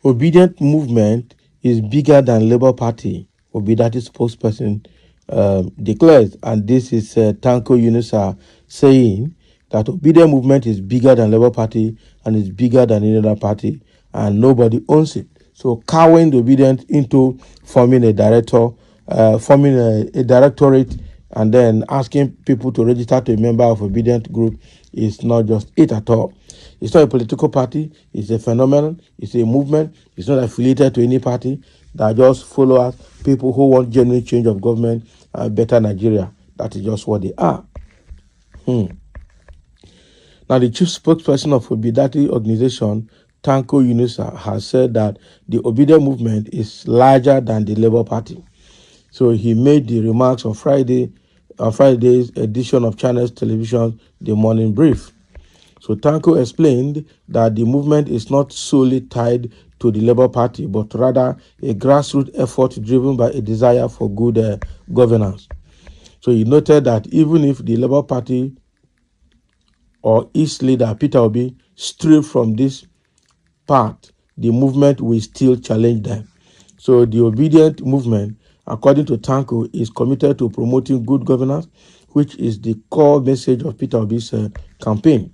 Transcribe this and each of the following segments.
Obidient movement is bigger than Labour Party, Obidient spokesperson declares, and this is Tanko Yunusa saying that Obidient movement is bigger than Labour Party and is bigger than any other party, and nobody owns it. So cowing the Obidient into forming a directorate, and then asking people to register to a member of Obidient group is not just it at all. It's not a political party. It's a phenomenon. It's a movement. It's not affiliated to any party. That just followers, people who want genuine change of government and better Nigeria. That is just what they are. Now, the chief spokesperson of Obidati organization, Tanko Yunusa, has said that the Obidient movement is larger than the Labour Party. So he made the remarks on Friday's edition of Channels Television, The Morning Brief. So Tanko explained that the movement is not solely tied to the Labour Party, but rather a grassroots effort driven by a desire for good governance. So he noted that even if the Labour Party or its leader, Peter Obi, stray from this path, the movement will still challenge them. So the Obidient movement, according to Tanko, is committed to promoting good governance, which is the core message of Peter Obi's campaign.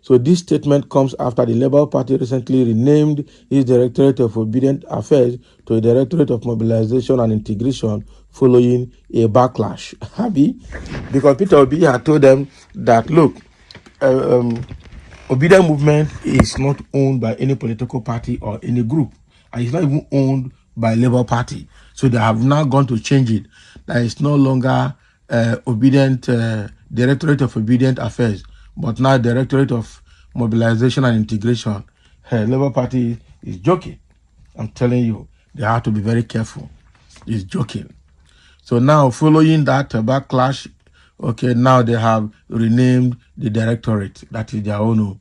So this statement comes after the Labour Party recently renamed its Directorate of Obidient Affairs to a Directorate of Mobilization and Integration following a backlash. Happy? Because Peter Obi had told them that, look, Obidient movement is not owned by any political party or any group. And it's not even owned by Labour Party. So they have now gone to change it. That is no longer Directorate of Obidient Affairs, but now Directorate of Mobilization and Integration. Labour Party is joking. I'm telling you, they have to be very careful. It's joking. So now, following that backlash, okay, now they have renamed the Directorate. That is their own.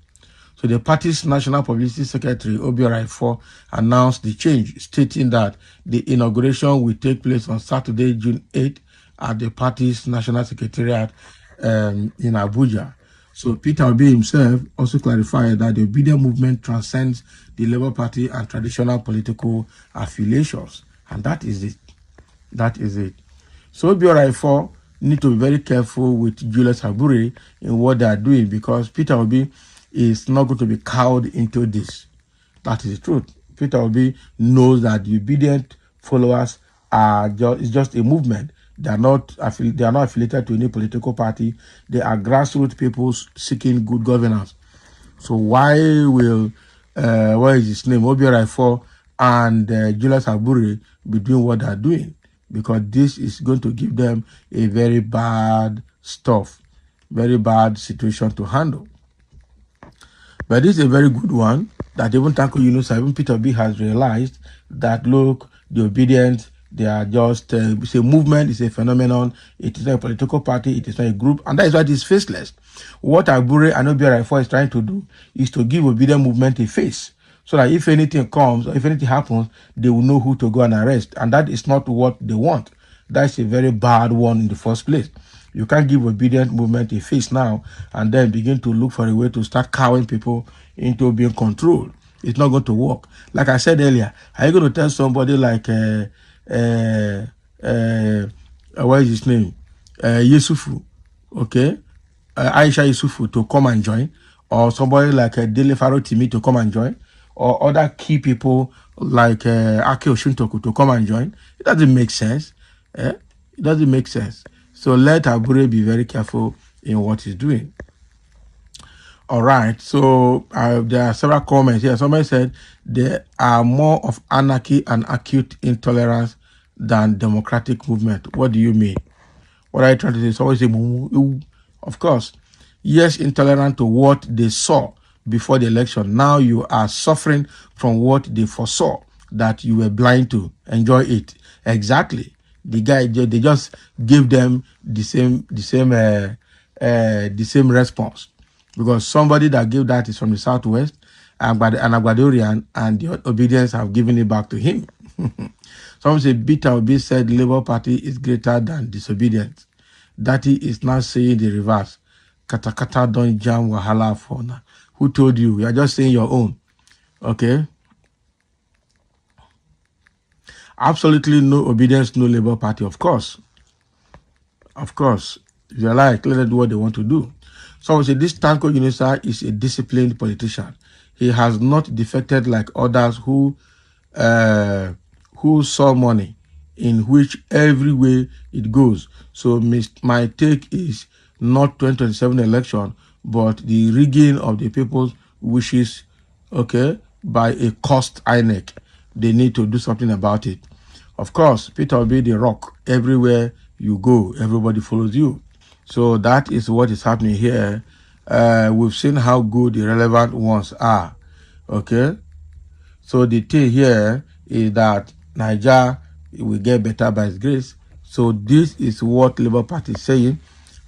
So the party's National Publicity Secretary, Obidient, announced the change, stating that the inauguration will take place on Saturday, June 8th, at the party's National Secretariat in Abuja. So Peter Obi himself also clarified that the Obidient movement transcends the Labour Party and traditional political affiliations. And that is it. That is it. So Obidient need to be very careful with Julius Abure in what they are doing, because Peter Obi is not going to be cowed into this. That is the truth. Peter Obi knows that the Obidient followers are just a movement. They are not affiliated to any political party. They are grassroots people seeking good governance. So why will what is his name, Obidient and Julius Abure be doing what they are doing? Because this is going to give them a very bad very bad situation to handle. But this is a very good one that even Tanko Yunusa, even Peter B has realized that, look, the Obidient, they are just, it's a movement, it's a phenomenon, it is not a political party, it is not a group, and that is why it is faceless. What Abure and Obidient is trying to do is to give Obidient movement a face, so that if anything comes, or if anything happens, they will know who to go and arrest, and that is not what they want. That's a very bad one in the first place. You can't give Obidient movement a face now and then begin to look for a way to start cowing people into being controlled. It's not going to work. Like I said earlier, are you going to tell somebody like what is his name? Yusufu, okay? Aisha Yusufu to come and join, or somebody like Dele Faro Timi to come and join, or other key people like Ake Oshuntoku to come and join? It doesn't make sense. It doesn't make sense. So let Abure be very careful in what he's doing. All right. So there are several comments here. Somebody said there are more of anarchy and acute intolerance than democratic movement. What do you mean? What are you trying to say? Somebody say, of course, yes, intolerant to what they saw before the election. Now you are suffering from what they foresaw that you were blind to. Enjoy it. Exactly. The guy, they just give them the same response, because somebody that gave that is from the southwest, and Agbadorian, and the Obedience have given it back to him. Some say Peter Obi said Labour Party is greater than disobedience. That he is not saying the reverse. Kata don't jam wahala for now. Who told you? You are just saying your own. Okay. Absolutely no obedience, no Labour Party, of course. Of course. If you like, let them do what they want to do. So I would say this Tanko Yunusa is a disciplined politician. He has not defected like others who saw money in which every way it goes. So my take is not 2027 election, but the rigging of the people's wishes, okay, by a cost INEC. They need to do something about it. Of course, Peter will be the rock. Everywhere you go, everybody follows you. So that is what is happening here. We've seen how good the relevant ones are. Okay? So the thing here is that Niger will get better by His grace. So this is what Labour Party is saying,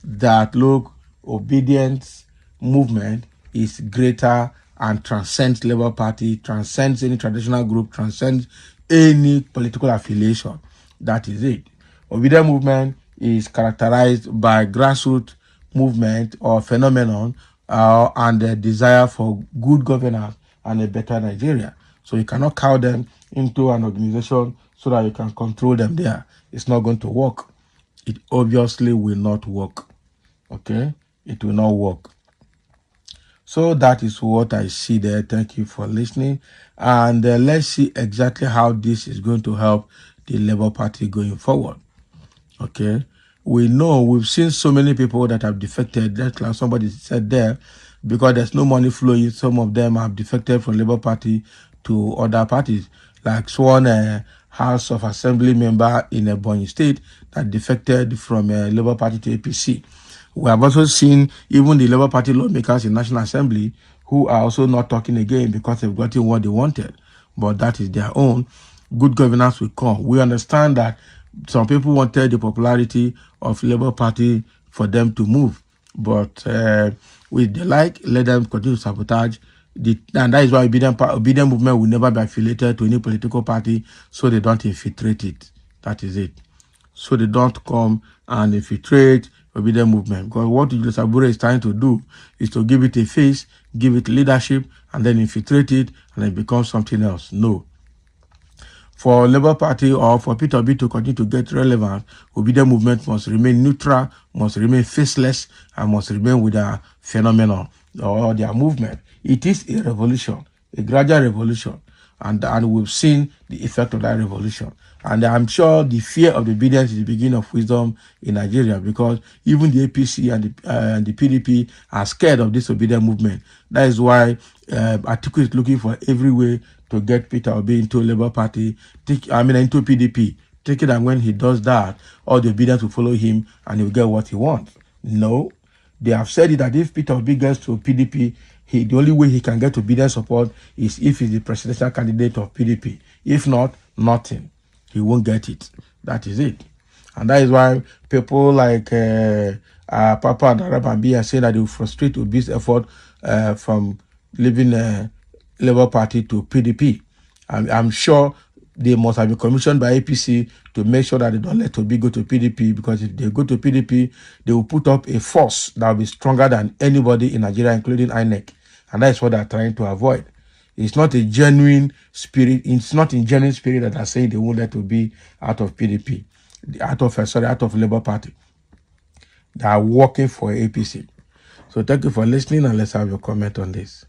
that look, obedience movement is greater and transcends Labour Party, transcends any traditional group, transcends any political affiliation. That is it. Obedient movement is characterized by grassroots movement or phenomenon and a desire for good governance and a better Nigeria. So you cannot cow them into an organization so that you can control them there. It's not going to work. It obviously will not work. Okay? It will not work. So that is what I see there. Thank you for listening. And let's see exactly how this is going to help the Labour Party going forward. Okay? We know, we've seen so many people that have defected. That's like somebody said there, because there's no money flowing. Some of them have defected from Labour Party to other parties, like sworn House of Assembly member in Ebonyi State that defected from Labour Party to APC. We have also seen even the Labour Party lawmakers in National Assembly who are also not talking again because they've gotten what they wanted. But that is their own. Good governance will come. We understand that some people wanted the popularity of Labour Party for them to move. But with the like, let them continue to sabotage. And that is why Obidient movement will never be affiliated to any political party, so they don't infiltrate it. That is it. So they don't come and infiltrate Obidient movement. Because what Julius Abure is trying to do is to give it a face, give it leadership, and then infiltrate it, and it becomes something else. No. For Labour Party or for Peter Obi to continue to get relevant, Obidient movement must remain neutral, must remain faceless, and must remain with their phenomenon or their movement. It is a revolution, a gradual revolution, and we've seen the effect of that revolution. And I'm sure the fear of the obedience is the beginning of wisdom in Nigeria, because even the APC and the PDP are scared of this obedient movement. That is why Atiku is looking for every way to get Peter Obi into Labour Party, into PDP. Thinking that when he does that, all the obedience will follow him and he'll get what he wants. No. They have said it that if Peter Obi gets to PDP, the only way he can get obedient support is if he's the presidential candidate of PDP. If not, nothing. He won't get it. That is it. And that is why people like Papa and Arabambi are saying that they will frustrate Obi's effort from leaving Labour Party to PDP. I'm sure they must have been commissioned by APC to make sure that they don't let Obi go to PDP, because if they go to PDP, they will put up a force that will be stronger than anybody in Nigeria, including INEC. And that is what they're trying to avoid. It's not a genuine spirit. It's not in genuine spirit that are saying they won't let Obi out of PDP, out of Labour Party. They are working for APC. So thank you for listening, and let's have your comment on this.